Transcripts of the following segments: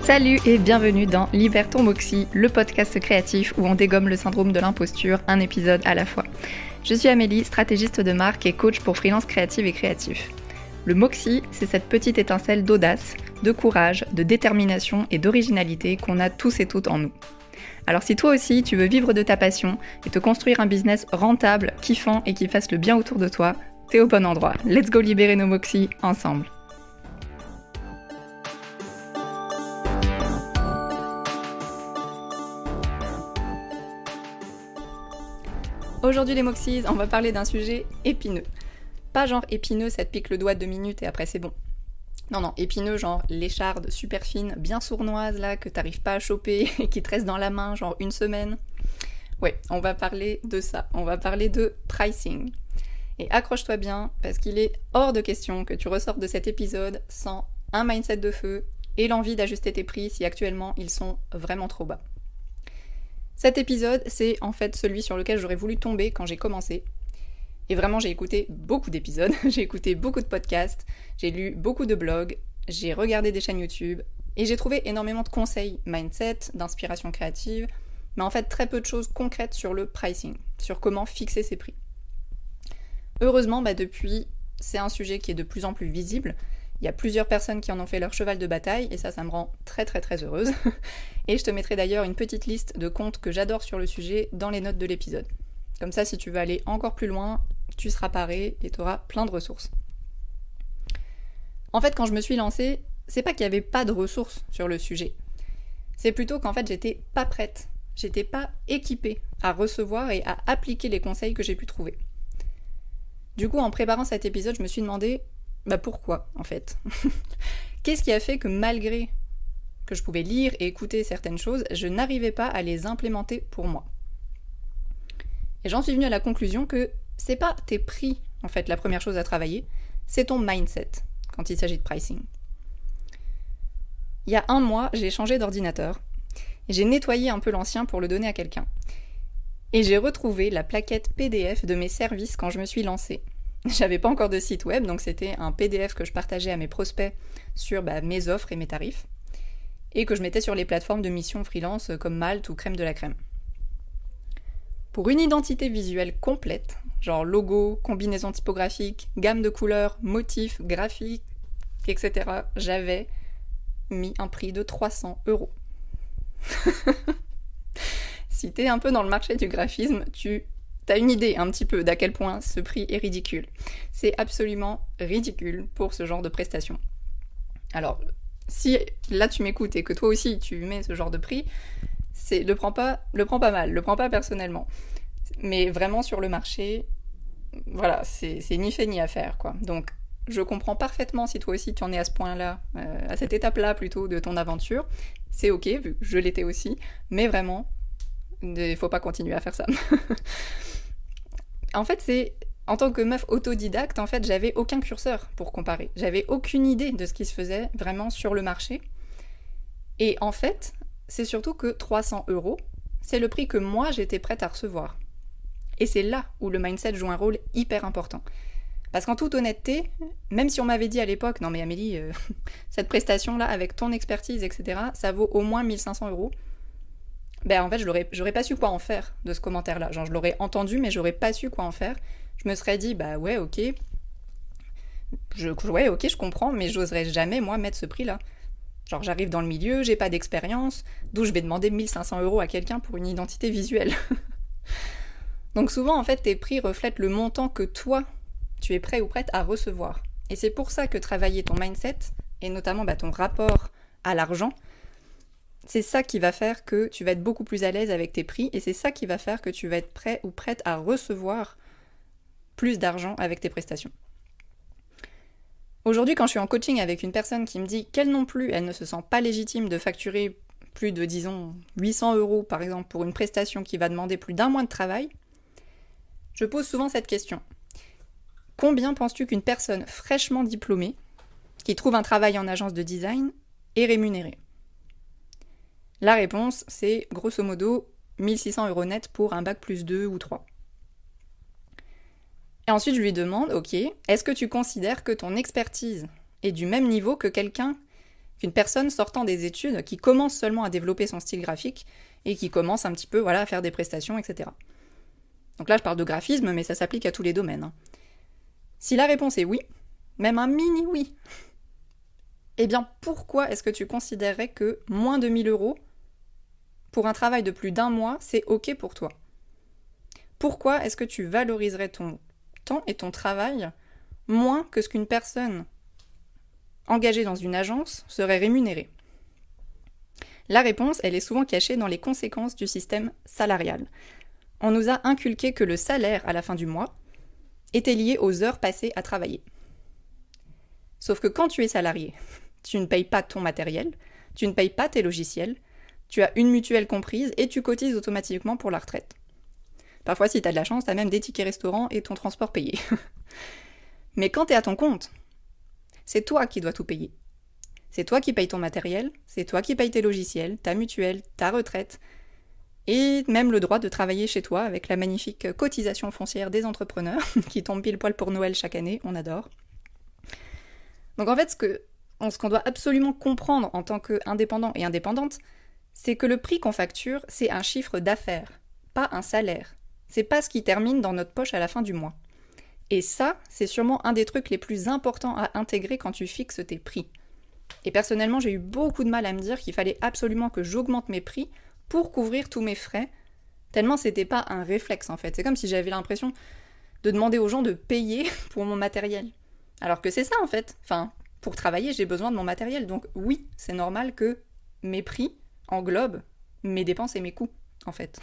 Salut et bienvenue dans Libère ton Moxie, le podcast créatif où on dégomme le syndrome de l'imposture, un épisode à la fois. Je suis Amélie, stratégiste de marque et coach pour freelance créative et créatif. Le Moxie, c'est cette petite étincelle d'audace, de courage, de détermination et d'originalité qu'on a tous et toutes en nous. Alors si toi aussi tu veux vivre de ta passion et te construire un business rentable, kiffant et qui fasse le bien autour de toi, t'es au bon endroit. Let's go libérer nos Moxies ensemble. Aujourd'hui les Moxies, on va parler d'un sujet épineux. Pas genre épineux, ça te pique le doigt 2 minutes et après c'est bon. Non, épineux genre l'écharde super fine, bien sournoise là, que t'arrives pas à choper et qui te reste dans la main genre une semaine. Ouais, on va parler de ça, on va parler de pricing. Et accroche-toi bien, parce qu'il est hors de question que tu ressortes de cet épisode sans un mindset de feu et l'envie d'ajuster tes prix si actuellement ils sont vraiment trop bas. Cet épisode, c'est en fait celui sur lequel j'aurais voulu tomber quand j'ai commencé. Et vraiment, j'ai écouté beaucoup d'épisodes, j'ai écouté beaucoup de podcasts, j'ai lu beaucoup de blogs, j'ai regardé des chaînes YouTube, et j'ai trouvé énormément de conseils mindset, d'inspiration créative, mais en fait très peu de choses concrètes sur le pricing, sur comment fixer ses prix. Heureusement, depuis, c'est un sujet qui est de plus en plus visible. Il y a plusieurs personnes qui en ont fait leur cheval de bataille, et ça me rend très très très heureuse. Et je te mettrai d'ailleurs une petite liste de comptes que j'adore sur le sujet dans les notes de l'épisode. Comme ça, si tu veux aller encore plus loin, tu seras paré et tu auras plein de ressources. En fait, quand je me suis lancée, c'est pas qu'il n'y avait pas de ressources sur le sujet. C'est plutôt qu'en fait, j'étais pas prête. J'étais pas équipée à recevoir et à appliquer les conseils que j'ai pu trouver. Du coup, en préparant cet épisode, je me suis demandé pourquoi, en fait. Qu'est-ce qui a fait que malgré que je pouvais lire et écouter certaines choses, je n'arrivais pas à les implémenter pour moi. Et j'en suis venue à la conclusion que c'est pas tes prix, en fait, la première chose à travailler, c'est ton mindset, quand il s'agit de pricing. Il y a 1 mois, j'ai changé d'ordinateur, et j'ai nettoyé un peu l'ancien pour le donner à quelqu'un. Et j'ai retrouvé la plaquette PDF de mes services quand je me suis lancée. J'avais pas encore de site web, donc c'était un PDF que je partageais à mes prospects sur mes offres et mes tarifs, et que je mettais sur les plateformes de mission freelance comme Malte ou Crème de la Crème. Pour une identité visuelle complète, genre logo, combinaison typographique, gamme de couleurs, motifs, graphiques, etc., j'avais mis un prix de 300 €. Si t'es un peu dans le marché du graphisme, t'as une idée un petit peu d'à quel point ce prix est ridicule. C'est absolument ridicule pour ce genre de prestation. Alors, si là tu m'écoutes et que toi aussi tu mets ce genre de prix, le prends pas mal, le prends pas personnellement. Mais vraiment sur le marché, voilà, c'est ni fait ni à faire, quoi. Donc, je comprends parfaitement si toi aussi tu en es à ce point-là, à cette étape-là plutôt de ton aventure. C'est ok, vu que je l'étais aussi, mais vraiment, il faut pas continuer à faire ça. En fait, en tant que meuf autodidacte, en fait, j'avais aucun curseur pour comparer. J'avais aucune idée de ce qui se faisait vraiment sur le marché. Et en fait, c'est surtout que 300 €, c'est le prix que moi, j'étais prête à recevoir. Et c'est là où le mindset joue un rôle hyper important. Parce qu'en toute honnêteté, même si on m'avait dit à l'époque, non mais Amélie, cette prestation-là, avec ton expertise, etc., ça vaut au moins 1 500 €, en fait, j'aurais pas su quoi en faire de ce commentaire-là. Genre, je l'aurais entendu, mais j'aurais pas su quoi en faire. Je me serais dit, ouais, ok, je comprends, mais j'oserais jamais, moi, mettre ce prix-là. Genre, j'arrive dans le milieu, j'ai pas d'expérience, d'où je vais demander 1 500 € à quelqu'un pour une identité visuelle. Donc souvent, en fait, tes prix reflètent le montant que toi, tu es prêt ou prête à recevoir. Et c'est pour ça que travailler ton mindset, et notamment ton rapport à l'argent, c'est ça qui va faire que tu vas être beaucoup plus à l'aise avec tes prix, et c'est ça qui va faire que tu vas être prêt ou prête à recevoir plus d'argent avec tes prestations. Aujourd'hui, quand je suis en coaching avec une personne qui me dit qu'elle non plus, elle ne se sent pas légitime de facturer plus de, disons, 800 € par exemple pour une prestation qui va demander plus d'1 mois de travail, je pose souvent cette question. Combien penses-tu qu'une personne fraîchement diplômée, qui trouve un travail en agence de design, est rémunérée ? La réponse, c'est grosso modo 1 600 € net pour un bac plus 2 ou 3. Et ensuite, je lui demande, ok, est-ce que tu considères que ton expertise est du même niveau que quelqu'un qu'une personne sortant des études qui commence seulement à développer son style graphique et qui commence un petit peu à faire des prestations, etc. Donc là, je parle de graphisme, mais ça s'applique à tous les domaines. Hein. Si la réponse est oui, même un mini oui, eh bien pourquoi est-ce que tu considérerais que moins de 1000 euros pour un travail de plus d'un mois, c'est ok pour toi? Pourquoi est-ce que tu valoriserais ton temps et ton travail moins que ce qu'une personne engagée dans une agence serait rémunérée? La réponse, elle est souvent cachée dans les conséquences du système salarial. On nous a inculqué que le salaire à la fin du mois était lié aux heures passées à travailler. Sauf que quand tu es salarié, tu ne payes pas ton matériel, tu ne payes pas tes logiciels, tu as une mutuelle comprise et tu cotises automatiquement pour la retraite. Parfois, si tu as de la chance, tu as même des tickets restaurants et ton transport payé. Mais quand tu es à ton compte, c'est toi qui dois tout payer. C'est toi qui payes ton matériel, c'est toi qui payes tes logiciels, ta mutuelle, ta retraite, et même le droit de travailler chez toi avec la magnifique cotisation foncière des entrepreneurs qui tombe pile poil pour Noël chaque année, on adore. Donc en fait, ce qu'on doit absolument comprendre en tant qu'indépendant et indépendante, c'est que le prix qu'on facture, c'est un chiffre d'affaires, pas un salaire. C'est pas ce qui termine dans notre poche à la fin du mois. Et ça, c'est sûrement un des trucs les plus importants à intégrer quand tu fixes tes prix. Et personnellement, j'ai eu beaucoup de mal à me dire qu'il fallait absolument que j'augmente mes prix pour couvrir tous mes frais, tellement c'était pas un réflexe en fait. C'est comme si j'avais l'impression de demander aux gens de payer pour mon matériel. Alors que c'est ça en fait. Enfin, pour travailler, j'ai besoin de mon matériel. Donc oui, c'est normal que mes prix englobent mes dépenses et mes coûts, en fait.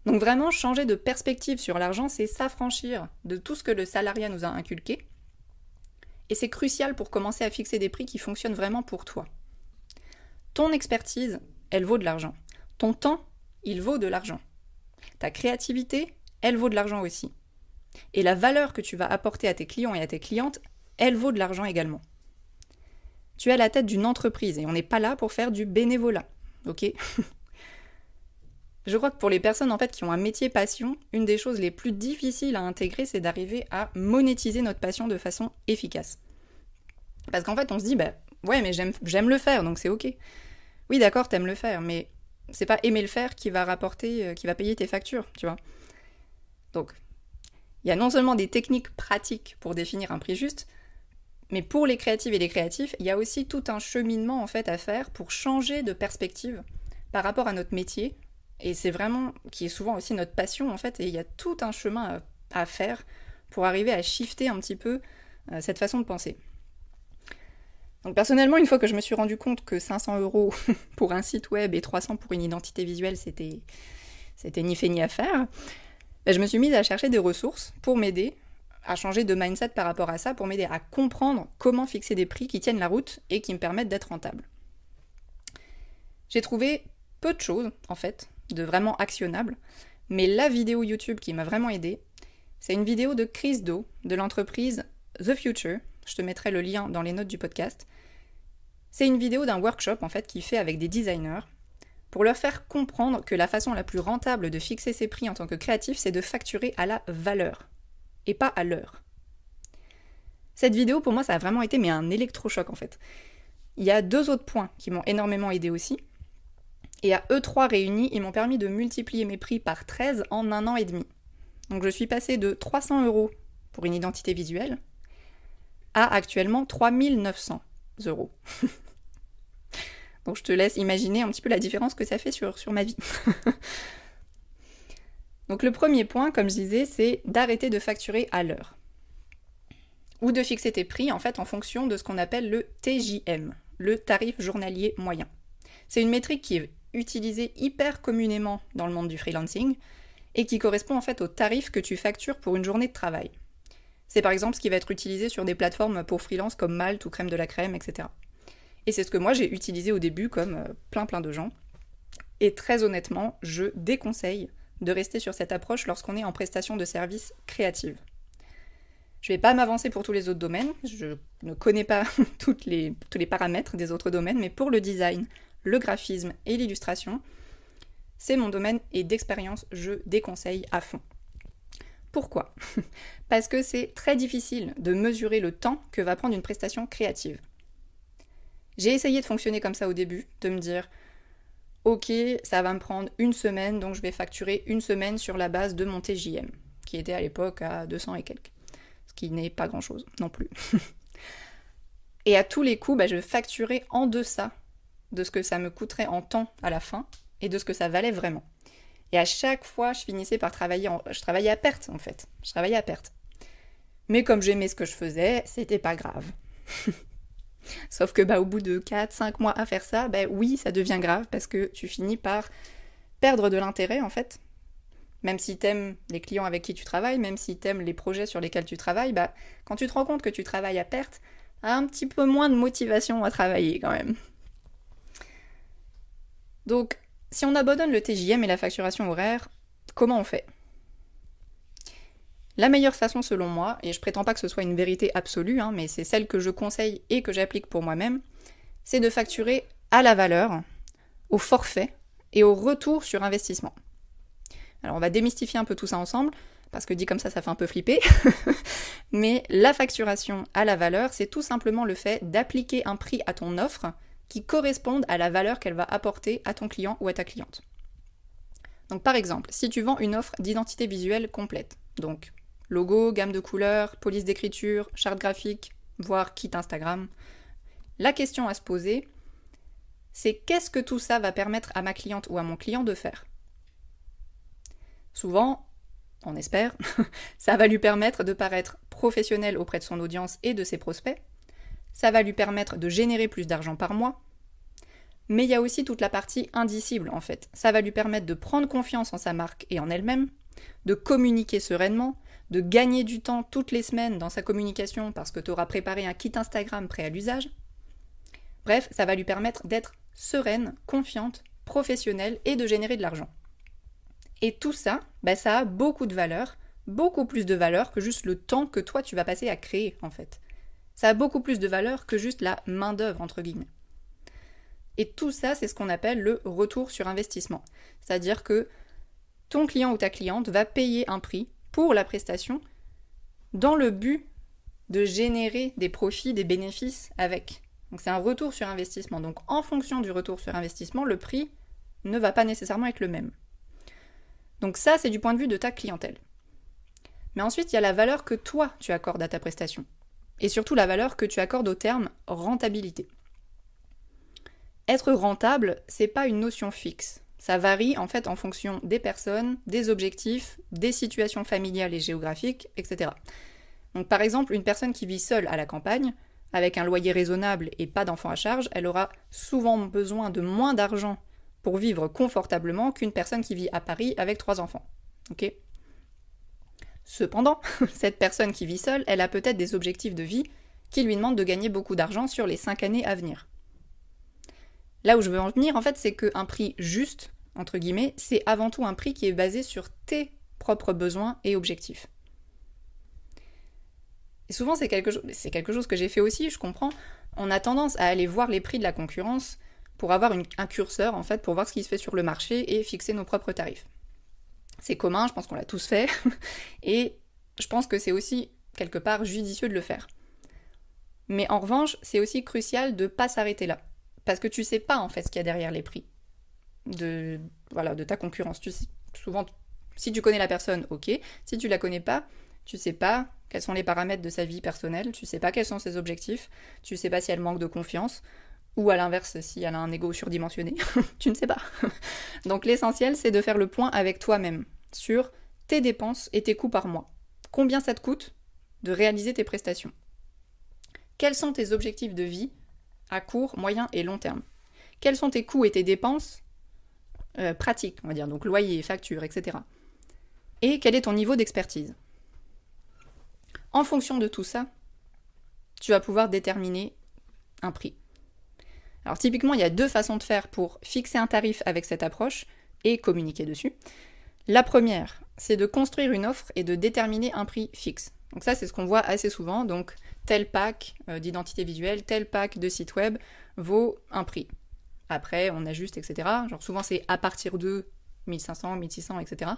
Donc vraiment, changer de perspective sur l'argent, c'est s'affranchir de tout ce que le salariat nous a inculqué. Et c'est crucial pour commencer à fixer des prix qui fonctionnent vraiment pour toi. Ton expertise, elle vaut de l'argent. Ton temps, il vaut de l'argent. Ta créativité, elle vaut de l'argent aussi. Et la valeur que tu vas apporter à tes clients et à tes clientes, elle vaut de l'argent également. Tu es à la tête d'une entreprise et on n'est pas là pour faire du bénévolat, ok? Je crois que pour les personnes en fait qui ont un métier passion, une des choses les plus difficiles à intégrer, c'est d'arriver à monétiser notre passion de façon efficace. Parce qu'en fait, on se dit, ouais, mais j'aime le faire, donc c'est ok. Oui, d'accord, t'aimes le faire, mais c'est pas aimer le faire qui va rapporter, qui va payer tes factures, tu vois. Donc, il y a non seulement des techniques pratiques pour définir un prix juste, mais pour les créatives et les créatifs, il y a aussi tout un cheminement en fait à faire pour changer de perspective par rapport à notre métier. Et c'est vraiment, qui est souvent aussi notre passion en fait, et il y a tout un chemin à faire pour arriver à shifter un petit peu cette façon de penser. Donc personnellement, une fois que je me suis rendu compte que 500 € pour un site web et 300 pour une identité visuelle, c'était ni fait ni à faire, je me suis mise à chercher des ressources pour m'aider à changer de mindset par rapport à ça, pour m'aider à comprendre comment fixer des prix qui tiennent la route et qui me permettent d'être rentable. J'ai trouvé peu de choses, en fait, de vraiment actionnables, mais la vidéo YouTube qui m'a vraiment aidée, c'est une vidéo de Chris Do, de l'entreprise The Future. Je te mettrai le lien dans les notes du podcast. C'est une vidéo d'un workshop, en fait, qu'il fait avec des designers, pour leur faire comprendre que la façon la plus rentable de fixer ses prix en tant que créatif, c'est de facturer à la valeur, et pas à l'heure. Cette vidéo, pour moi, ça a vraiment été un électrochoc, en fait. Il y a 2 autres points qui m'ont énormément aidé aussi. Et à eux 3 réunis, ils m'ont permis de multiplier mes prix par 13 en 1 an et demi. Donc je suis passée de 300 € pour une identité visuelle à actuellement 3900 €. Donc je te laisse imaginer un petit peu la différence que ça fait sur ma vie. Donc le premier point, comme je disais, c'est d'arrêter de facturer à l'heure. Ou de fixer tes prix en fait en fonction de ce qu'on appelle le TJM, le tarif journalier moyen. C'est une métrique qui est utilisée hyper communément dans le monde du freelancing et qui correspond en fait au tarif que tu factures pour une journée de travail. C'est par exemple ce qui va être utilisé sur des plateformes pour freelance comme Malte ou Crème de la Crème, etc. Et c'est ce que moi j'ai utilisé au début comme plein de gens. Et très honnêtement, je déconseille de rester sur cette approche lorsqu'on est en prestation de services créative. Je ne vais pas m'avancer pour tous les autres domaines, je ne connais pas tous les paramètres des autres domaines, mais pour le design, le graphisme et l'illustration, c'est mon domaine et d'expérience, je déconseille à fond. Pourquoi ? Parce que c'est très difficile de mesurer le temps que va prendre une prestation créative. J'ai essayé de fonctionner comme ça au début, de me dire ok, ça va me prendre une semaine, donc je vais facturer une semaine sur la base de mon TJM, qui était à l'époque à 200 et quelques, ce qui n'est pas grand-chose non plus. Et à tous les coups, je facturais en deçà de ce que ça me coûterait en temps à la fin, et de ce que ça valait vraiment. Et à chaque fois, je finissais par je travaillais à perte, en fait. Je travaillais à perte. Mais comme j'aimais ce que je faisais, c'était pas grave. Sauf que au bout de 4-5 mois à faire ça, oui, ça devient grave parce que tu finis par perdre de l'intérêt en fait. Même si t'aimes les clients avec qui tu travailles, même si t'aimes les projets sur lesquels tu travailles, quand tu te rends compte que tu travailles à perte, t'as un petit peu moins de motivation à travailler quand même. Donc, si on abandonne le TJM et la facturation horaire, comment on fait ? La meilleure façon selon moi, et je prétends pas que ce soit une vérité absolue, mais c'est celle que je conseille et que j'applique pour moi-même, c'est de facturer à la valeur, au forfait et au retour sur investissement. Alors on va démystifier un peu tout ça ensemble, parce que dit comme ça fait un peu flipper, mais la facturation à la valeur, c'est tout simplement le fait d'appliquer un prix à ton offre qui corresponde à la valeur qu'elle va apporter à ton client ou à ta cliente. Donc par exemple, si tu vends une offre d'identité visuelle complète, donc logo, gamme de couleurs, police d'écriture, charte graphique, voire kit Instagram. La question à se poser, c'est qu'est-ce que tout ça va permettre à ma cliente ou à mon client de faire ? Souvent, on espère, ça va lui permettre de paraître professionnel auprès de son audience et de ses prospects, ça va lui permettre de générer plus d'argent par mois, mais il y a aussi toute la partie indicible en fait. Ça va lui permettre de prendre confiance en sa marque et en elle-même, de communiquer sereinement, de gagner du temps toutes les semaines dans sa communication parce que tu auras préparé un kit Instagram prêt à l'usage. Bref, ça va lui permettre d'être sereine, confiante, professionnelle et de générer de l'argent. Et tout ça, ça a beaucoup de valeur, beaucoup plus de valeur que juste le temps que toi tu vas passer à créer en fait. Ça a beaucoup plus de valeur que juste la main-d'œuvre entre guillemets. Et tout ça, c'est ce qu'on appelle le retour sur investissement. C'est-à-dire que ton client ou ta cliente va payer un prix pour la prestation dans le but de générer des profits, des bénéfices avec. Donc c'est un retour sur investissement. Donc en fonction du retour sur investissement, le prix ne va pas nécessairement être le même. Donc ça, c'est du point de vue de ta clientèle. Mais ensuite, il y a la valeur que toi, tu accordes à ta prestation. Et surtout la valeur que tu accordes au terme rentabilité. Être rentable, c'est pas une notion fixe. Ça varie en fait en fonction des personnes, des objectifs, des situations familiales et géographiques, etc. Donc par exemple, une personne qui vit seule à la campagne, avec un loyer raisonnable et pas d'enfants à charge, elle aura souvent besoin de moins d'argent pour vivre confortablement qu'une personne qui vit à Paris avec 3 enfants. Ok ? Cependant, cette personne qui vit seule, elle a peut-être des objectifs de vie qui lui demandent de gagner beaucoup d'argent sur les 5 années à venir. Là où je veux en venir, en fait, c'est qu'un prix juste, entre guillemets, c'est avant tout un prix qui est basé sur tes propres besoins et objectifs. Et souvent, c'est quelque chose que j'ai fait aussi, je comprends. On a tendance à aller voir les prix de la concurrence pour avoir un curseur, en fait, pour voir ce qui se fait sur le marché et fixer nos propres tarifs. C'est commun, je pense qu'on l'a tous fait, et je pense que c'est aussi, quelque part, judicieux de le faire. Mais en revanche, c'est aussi crucial de ne pas s'arrêter là. Parce que tu sais pas en fait ce qu'il y a derrière les prix de ta concurrence. Souvent, si tu connais la personne, ok. Si tu la connais pas, tu sais pas quels sont les paramètres de sa vie personnelle, tu sais pas quels sont ses objectifs, tu sais pas si elle manque de confiance, ou à l'inverse, si elle a un ego surdimensionné, tu ne sais pas. Donc l'essentiel, c'est de faire le point avec toi-même sur tes dépenses et tes coûts par mois. Combien ça te coûte de réaliser tes prestations ? Quels sont tes objectifs de vie à court, moyen et long terme. Quels sont tes coûts et tes dépenses pratiques, on va dire, donc loyer, factures, etc. Et quel est ton niveau d'expertise ? En fonction de tout ça, tu vas pouvoir déterminer un prix. Alors typiquement, il y a 2 façons de faire pour fixer un tarif avec cette approche et communiquer dessus. La première, c'est de construire une offre et de déterminer un prix fixe. Donc ça, c'est ce qu'on voit assez souvent. Donc tel pack d'identité visuelle, tel pack de site web vaut un prix. Après, on ajuste, etc. Genre souvent, c'est à partir de 1500, 1600, etc.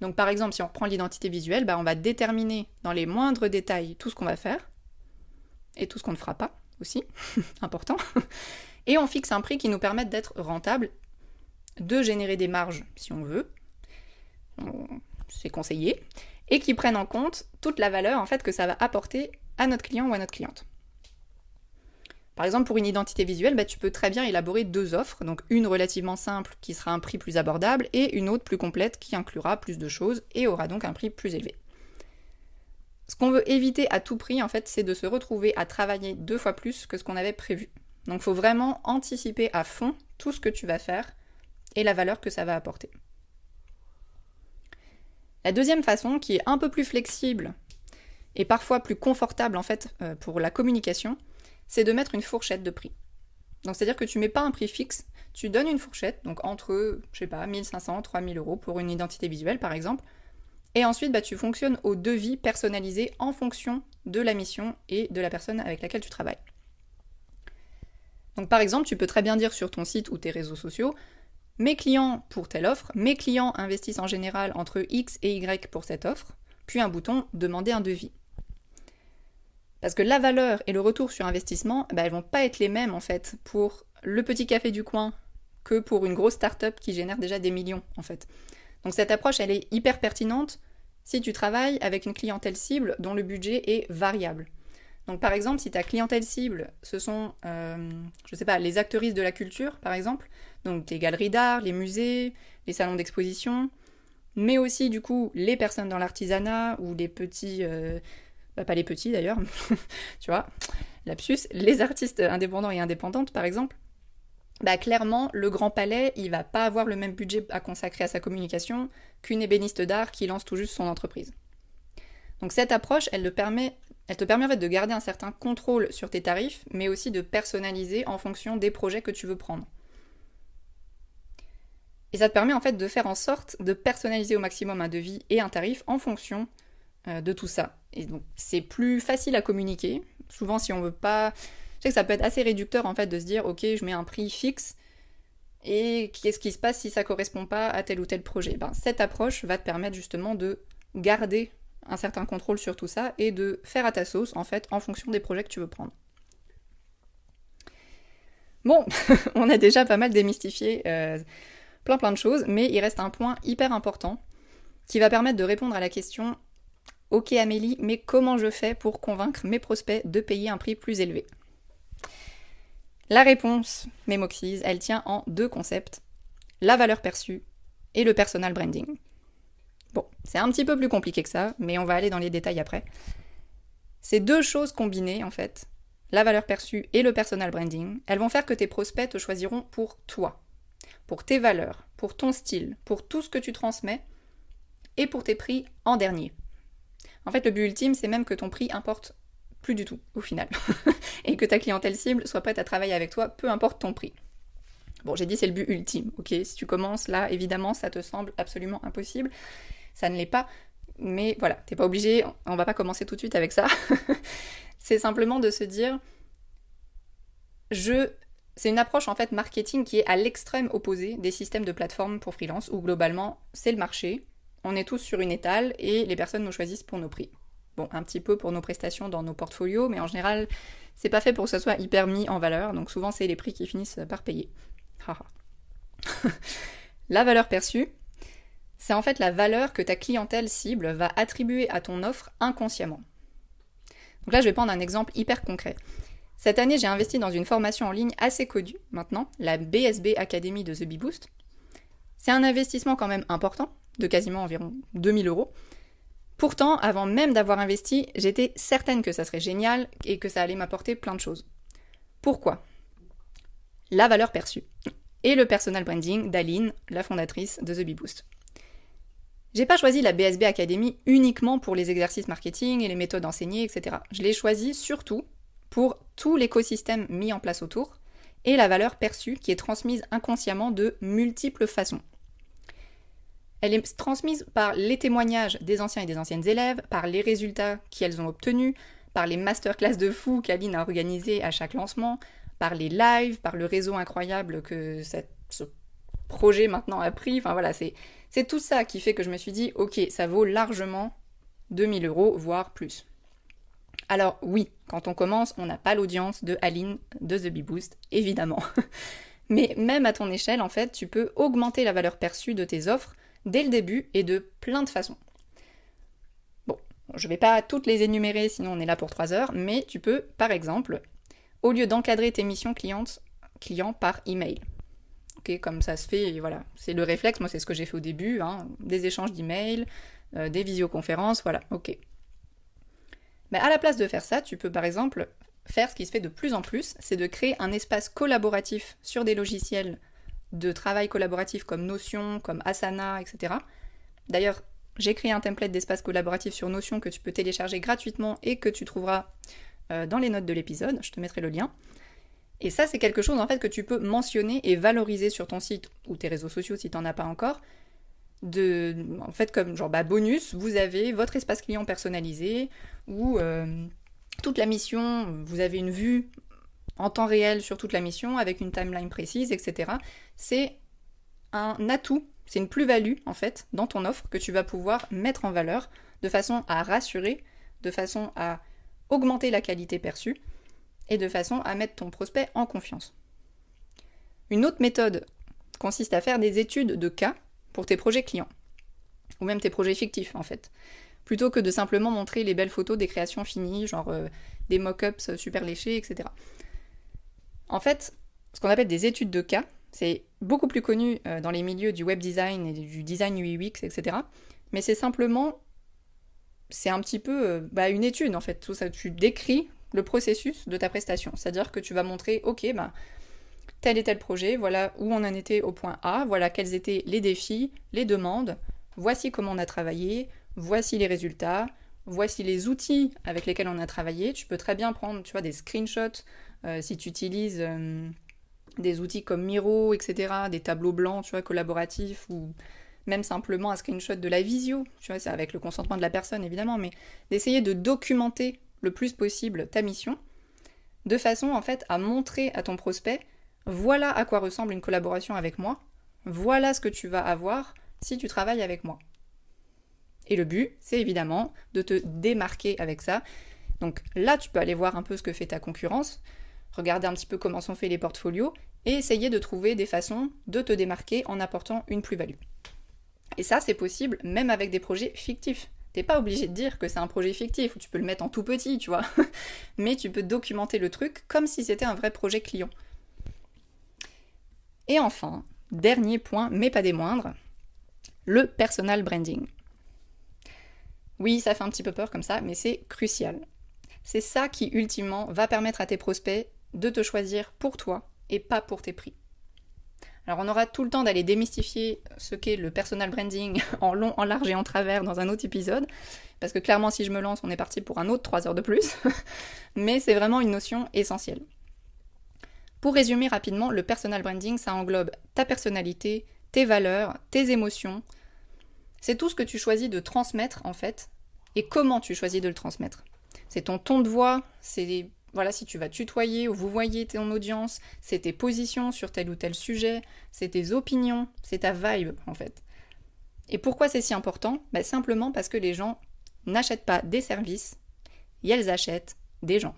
Donc par exemple, si on reprend l'identité visuelle, on va déterminer dans les moindres détails tout ce qu'on va faire et tout ce qu'on ne fera pas aussi, important, et on fixe un prix qui nous permette d'être rentable, de générer des marges si on veut, c'est conseillé, et qui prennent en compte toute la valeur en fait que ça va apporter à notre client ou à notre cliente. Par exemple, pour une identité visuelle, tu peux très bien élaborer 2 offres, donc une relativement simple qui sera un prix plus abordable et une autre plus complète qui inclura plus de choses et aura donc un prix plus élevé. Ce qu'on veut éviter à tout prix, en fait, c'est de se retrouver à travailler 2 fois plus que ce qu'on avait prévu. Donc il faut vraiment anticiper à fond tout ce que tu vas faire et la valeur que ça va apporter. La deuxième façon, qui est un peu plus flexible et parfois plus confortable en fait pour la communication, c'est de mettre une fourchette de prix. Donc c'est-à-dire que tu mets pas un prix fixe, tu donnes une fourchette, donc entre, 1500, 3000 euros pour une identité visuelle par exemple, et ensuite tu fonctionnes au devis personnalisé en fonction de la mission et de la personne avec laquelle tu travailles. Donc par exemple, tu peux très bien dire sur ton site ou tes réseaux sociaux, mes clients pour telle offre, mes clients investissent en général entre X et Y pour cette offre, puis un bouton demander un devis. Parce que la valeur et le retour sur investissement, elles vont pas être les mêmes en fait pour le petit café du coin que pour une grosse start-up qui génère déjà des millions en fait. Donc cette approche, elle est hyper pertinente si tu travailles avec une clientèle cible dont le budget est variable. Donc par exemple, si ta clientèle cible, ce sont, les actrices de la culture par exemple, donc les galeries d'art, les musées, les salons d'exposition, mais aussi du coup les personnes dans l'artisanat ou les petits... pas les petits d'ailleurs, tu vois, lapsus, les artistes indépendants et indépendantes par exemple, clairement, le Grand Palais, il va pas avoir le même budget à consacrer à sa communication qu'une ébéniste d'art qui lance tout juste son entreprise. Donc cette approche, elle te permet en fait de garder un certain contrôle sur tes tarifs, mais aussi de personnaliser en fonction des projets que tu veux prendre. Et ça te permet en fait de faire en sorte de personnaliser au maximum un devis et un tarif en fonction de tout ça. Et donc c'est plus facile à communiquer. Souvent si on veut pas... Je sais que ça peut être assez réducteur en fait de se dire ok, je mets un prix fixe et qu'est-ce qui se passe si ça correspond pas à tel ou tel projet. Cette approche va te permettre justement de garder un certain contrôle sur tout ça et de faire à ta sauce en fait en fonction des projets que tu veux prendre. Bon, on a déjà pas mal démystifié plein de choses, mais il reste un point hyper important qui va permettre de répondre à la question ok Amélie, mais comment je fais pour convaincre mes prospects de payer un prix plus élevé ? La réponse, mes Moxies, elle tient en 2 concepts, la valeur perçue et le personal branding. Bon, c'est un petit peu plus compliqué que ça, mais on va aller dans les détails après. Ces 2 choses combinées, en fait, la valeur perçue et le personal branding, elles vont faire que tes prospects te choisiront pour toi, pour tes valeurs, pour ton style, pour tout ce que tu transmets et pour tes prix en dernier. En fait, le but ultime, c'est même que ton prix importe plus du tout, au final. Et que ta clientèle cible soit prête à travailler avec toi, peu importe ton prix. Bon, j'ai dit c'est le but ultime, ok ? Si tu commences là, évidemment, ça te semble absolument impossible. Ça ne l'est pas, mais voilà, t'es pas obligé, on va pas commencer tout de suite avec ça. C'est simplement de se dire, c'est une approche en fait marketing qui est à l'extrême opposé des systèmes de plateforme pour freelance, où globalement, c'est le marché, on est tous sur une étale et les personnes nous choisissent pour nos prix. Bon, un petit peu pour nos prestations dans nos portfolios, mais en général, c'est pas fait pour que ça soit hyper mis en valeur, donc souvent c'est les prix qui finissent par payer. La valeur perçue, c'est en fait la valeur que ta clientèle cible va attribuer à ton offre inconsciemment. Donc là, je vais prendre un exemple hyper concret. Cette année, j'ai investi dans une formation en ligne assez connue maintenant, la BSB Academy de The Bee Boost. C'est un investissement quand même important, de quasiment environ 2000 euros. Pourtant, avant même d'avoir investi, j'étais certaine que ça serait génial et que ça allait m'apporter plein de choses. Pourquoi ? La valeur perçue et le personal branding d'Aline, la fondatrice de The Bee Boost. J'ai pas choisi la BSB Academy uniquement pour les exercices marketing et les méthodes enseignées, etc. Je l'ai choisi surtout pour tout l'écosystème mis en place autour et la valeur perçue qui est transmise inconsciemment de multiples façons. Elle est transmise par les témoignages des anciens et des anciennes élèves, par les résultats qu'elles ont obtenus, par les masterclass de fou qu'Aline a organisées à chaque lancement, par les lives, par le réseau incroyable que ce projet maintenant a pris. Enfin voilà, c'est tout ça qui fait que je me suis dit, ok, ça vaut largement 2000 euros, voire plus. Alors oui, quand on commence, on n'a pas l'audience de Aline de The Bee Boost, évidemment. Mais même à ton échelle, en fait, tu peux augmenter la valeur perçue de tes offres dès le début et de plein de façons. Bon, je vais pas toutes les énumérer, sinon on est là pour 3 heures, mais tu peux, par exemple, au lieu d'encadrer tes missions clients par email. Ok, comme ça se fait, voilà, c'est le réflexe, moi c'est ce que j'ai fait au début, hein, des échanges d'emails, des visioconférences, voilà, ok. Mais à la place de faire ça, tu peux par exemple faire ce qui se fait de plus en plus, c'est de créer un espace collaboratif sur des logiciels de travail collaboratif comme Notion, comme Asana, etc. D'ailleurs, j'ai créé un template d'espace collaboratif sur Notion que tu peux télécharger gratuitement et que tu trouveras dans les notes de l'épisode, je te mettrai le lien. Et ça, c'est quelque chose en fait que tu peux mentionner et valoriser sur ton site ou tes réseaux sociaux si tu n'en as pas encore. En fait, comme genre bonus, vous avez votre espace client personnalisé où toute la mission, vous avez une vue en temps réel sur toute la mission avec une timeline précise, etc. C'est un atout, c'est une plus-value en fait dans ton offre que tu vas pouvoir mettre en valeur de façon à rassurer, de façon à augmenter la qualité perçue et de façon à mettre ton prospect en confiance. Une autre méthode consiste à faire des études de cas pour tes projets clients, ou même tes projets fictifs en fait, plutôt que de simplement montrer les belles photos des créations finies, genre des mock-ups super léchés, etc. En fait, ce qu'on appelle des études de cas, c'est beaucoup plus connu dans les milieux du web design et du design UI UX, etc. Mais c'est simplement, c'est un petit peu une étude en fait, tout ça, tu décris le processus de ta prestation, c'est-à-dire que tu vas montrer, ok, tel et tel projet, voilà où on en était au point A, voilà quels étaient les défis, les demandes, voici comment on a travaillé, voici les résultats, voici les outils avec lesquels on a travaillé. Tu peux très bien prendre, tu vois, des screenshots si tu utilises des outils comme Miro, etc., des tableaux blancs, tu vois, collaboratifs, ou même simplement un screenshot de la visio, tu vois, c'est avec le consentement de la personne évidemment, mais d'essayer de documenter le plus possible ta mission, de façon en fait à montrer à ton prospect voilà à quoi ressemble une collaboration avec moi, voilà ce que tu vas avoir si tu travailles avec moi. Et le but, c'est évidemment de te démarquer avec ça. Donc là, tu peux aller voir un peu ce que fait ta concurrence, regarder un petit peu comment sont faits les portfolios, et essayer de trouver des façons de te démarquer en apportant une plus-value. Et ça, c'est possible même avec des projets fictifs. T'es pas obligé de dire que c'est un projet fictif, ou tu peux le mettre en tout petit, tu vois. Mais tu peux documenter le truc comme si c'était un vrai projet client. Et enfin, dernier point, mais pas des moindres, le personal branding. Oui, ça fait un petit peu peur comme ça, mais c'est crucial. C'est ça qui, ultimement, va permettre à tes prospects de te choisir pour toi et pas pour tes prix. Alors on aura tout le temps d'aller démystifier ce qu'est le personal branding en long, en large et en travers dans un autre épisode, parce que clairement si je me lance, on est parti pour un autre 3 heures de plus, mais c'est vraiment une notion essentielle. Pour résumer rapidement, le personal branding, ça englobe ta personnalité, tes valeurs, tes émotions. C'est tout ce que tu choisis de transmettre en fait, et comment tu choisis de le transmettre. C'est ton ton de voix, c'est si tu vas tutoyer ou vous voyez ton audience, c'est tes positions sur tel ou tel sujet, c'est tes opinions, c'est ta vibe en fait. Et pourquoi c'est si important ? Simplement parce que les gens n'achètent pas des services, et elles achètent des gens.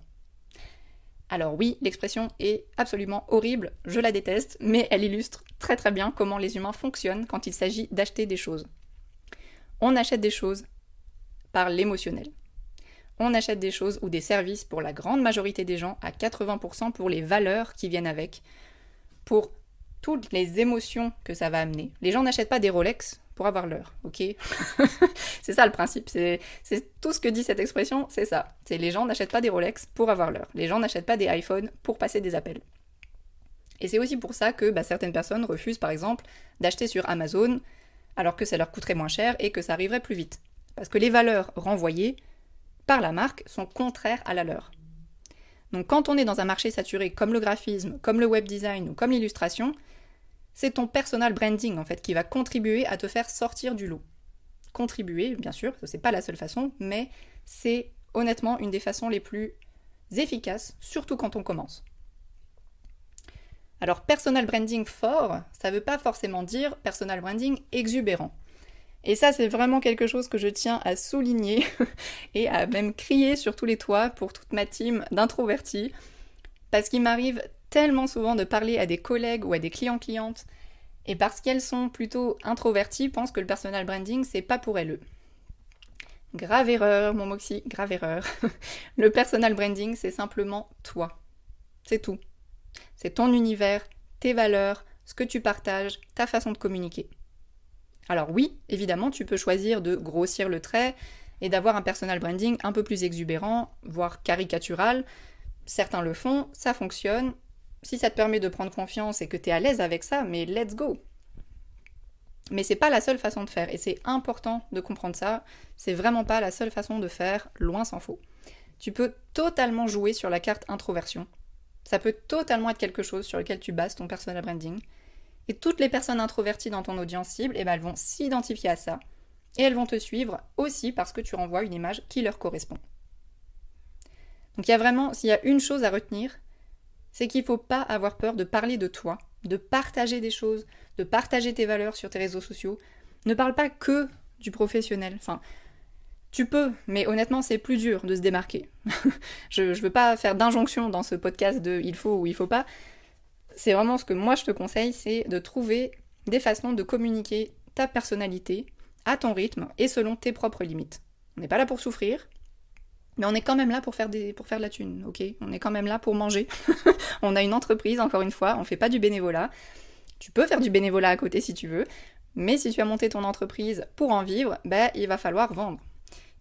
Alors oui, l'expression est absolument horrible, je la déteste, mais elle illustre très très bien comment les humains fonctionnent quand il s'agit d'acheter des choses. On achète des choses par l'émotionnel. On achète des choses ou des services pour la grande majorité des gens, à 80% pour les valeurs qui viennent avec, pour toutes les émotions que ça va amener. Les gens n'achètent pas des Rolex pour avoir l'heure, ok ? C'est ça le principe, c'est tout ce que dit cette expression, c'est ça. C'est les gens n'achètent pas des Rolex pour avoir l'heure. Les gens n'achètent pas des iPhones pour passer des appels. Et c'est aussi pour ça que certaines personnes refusent par exemple d'acheter sur Amazon alors que ça leur coûterait moins cher et que ça arriverait plus vite. Parce que les valeurs renvoyées par la marque sont contraires à la leur. Donc quand on est dans un marché saturé comme le graphisme, comme le web design ou comme l'illustration, c'est ton personal branding en fait qui va contribuer à te faire sortir du lot. Contribuer, bien sûr, c'est pas la seule façon, mais c'est honnêtement une des façons les plus efficaces, surtout quand on commence. Alors personal branding fort, ça veut pas forcément dire personal branding exubérant. Et ça, c'est vraiment quelque chose que je tiens à souligner et à même crier sur tous les toits pour toute ma team d'introvertis. Parce qu'il m'arrive tellement souvent de parler à des collègues ou à des clients-clientes et parce qu'elles sont plutôt introverties, pensent que le personal branding, c'est pas pour elles. Grave erreur, mon Moxie, grave erreur. Le personal branding, c'est simplement toi. C'est tout. C'est ton univers, tes valeurs, ce que tu partages, ta façon de communiquer. Alors oui, évidemment, tu peux choisir de grossir le trait et d'avoir un personal branding un peu plus exubérant, voire caricatural. Certains le font, ça fonctionne. Si ça te permet de prendre confiance et que tu es à l'aise avec ça, mais let's go. Mais c'est pas la seule façon de faire, et c'est important de comprendre ça. C'est vraiment pas la seule façon de faire, loin s'en faut. Tu peux totalement jouer sur la carte introversion. Ça peut totalement être quelque chose sur lequel tu bases ton personal branding. Et toutes les personnes introverties dans ton audience cible, elles vont s'identifier à ça. Et elles vont te suivre aussi parce que tu renvoies une image qui leur correspond. Donc il y a vraiment, s'il y a une chose à retenir, c'est qu'il ne faut pas avoir peur de parler de toi, de partager des choses, de partager tes valeurs sur tes réseaux sociaux. Ne parle pas que du professionnel. Enfin, tu peux, mais honnêtement, c'est plus dur de se démarquer. Je ne veux pas faire d'injonction dans ce podcast de il faut ou il faut pas. C'est vraiment ce que moi je te conseille, c'est de trouver des façons de communiquer ta personnalité à ton rythme et selon tes propres limites. On n'est pas là pour souffrir, mais on est quand même là pour faire de la thune, ok ? On est quand même là pour manger. On a une entreprise, encore une fois, on fait pas du bénévolat. Tu peux faire du bénévolat à côté si tu veux, mais si tu as monté ton entreprise pour en vivre, il va falloir vendre.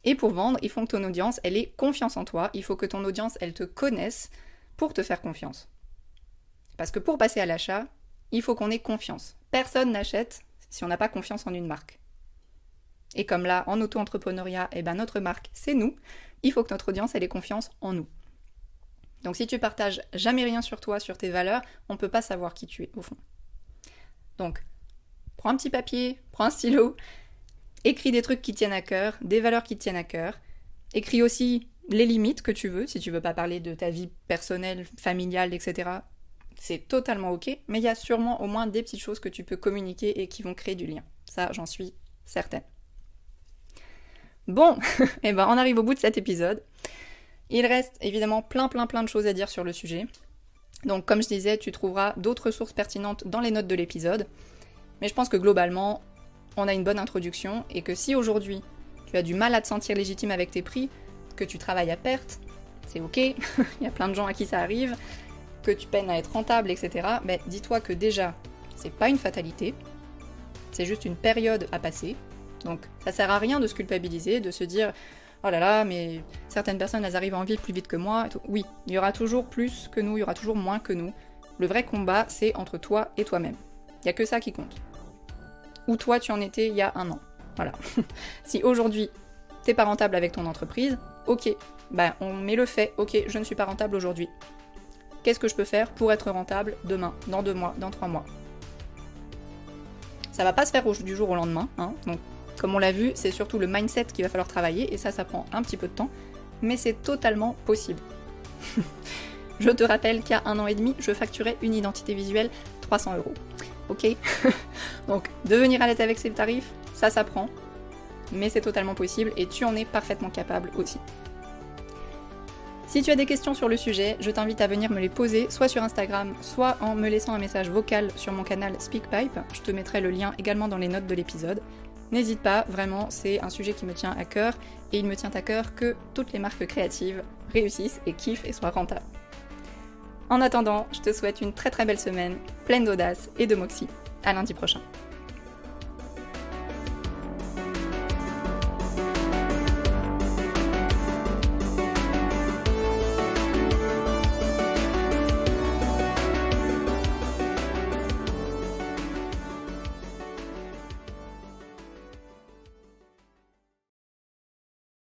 Et pour vendre, il faut que ton audience, elle ait confiance en toi, il faut que ton audience, elle te connaisse pour te faire confiance. Parce que pour passer à l'achat, il faut qu'on ait confiance. Personne n'achète si on n'a pas confiance en une marque. Et comme là, en auto-entrepreneuriat, notre marque, c'est nous, il faut que notre audience, elle ait confiance en nous. Donc si tu partages jamais rien sur toi, sur tes valeurs, on ne peut pas savoir qui tu es, au fond. Donc, prends un petit papier, prends un stylo, écris des trucs qui tiennent à cœur, des valeurs qui te tiennent à cœur. Écris aussi les limites que tu veux, si tu veux pas parler de ta vie personnelle, familiale, etc., c'est totalement ok, mais il y a sûrement au moins des petites choses que tu peux communiquer et qui vont créer du lien. Ça, j'en suis certaine. Bon, on arrive au bout de cet épisode. Il reste évidemment plein de choses à dire sur le sujet. Donc comme je disais, tu trouveras d'autres sources pertinentes dans les notes de l'épisode. Mais je pense que globalement, on a une bonne introduction et que si aujourd'hui, tu as du mal à te sentir légitime avec tes prix, que tu travailles à perte, c'est ok, il y a plein de gens à qui ça arrive, que tu peines à être rentable, etc., dis-toi que déjà, c'est pas une fatalité, c'est juste une période à passer. Donc ça sert à rien de se culpabiliser, de se dire « Oh là là, mais certaines personnes, elles arrivent à en vivre plus vite que moi. » Oui, il y aura toujours plus que nous, il y aura toujours moins que nous. Le vrai combat, c'est entre toi et toi-même. Il n'y a que ça qui compte. Où toi, tu en étais il y a 1 an. Voilà. Si aujourd'hui, t'es pas rentable avec ton entreprise, ok, on met le fait, ok, je ne suis pas rentable aujourd'hui. Qu'est-ce que je peux faire pour être rentable demain, dans 2 mois, dans 3 mois ? Ça va pas se faire du jour au lendemain, hein, donc comme on l'a vu, c'est surtout le mindset qu'il va falloir travailler, et ça prend un petit peu de temps, mais c'est totalement possible. Je te rappelle qu'il y a 1 an et demi, je facturais une identité visuelle 300 €. Ok ? Donc, devenir à l'aise avec ces tarifs, ça s'apprend, mais c'est totalement possible, et tu en es parfaitement capable aussi. Si tu as des questions sur le sujet, je t'invite à venir me les poser, soit sur Instagram, soit en me laissant un message vocal sur mon canal SpeakPipe. Je te mettrai le lien également dans les notes de l'épisode. N'hésite pas, vraiment, c'est un sujet qui me tient à cœur, et il me tient à cœur que toutes les marques créatives réussissent et kiffent et soient rentables. En attendant, je te souhaite une très belle semaine, pleine d'audace et de moxie. À lundi prochain.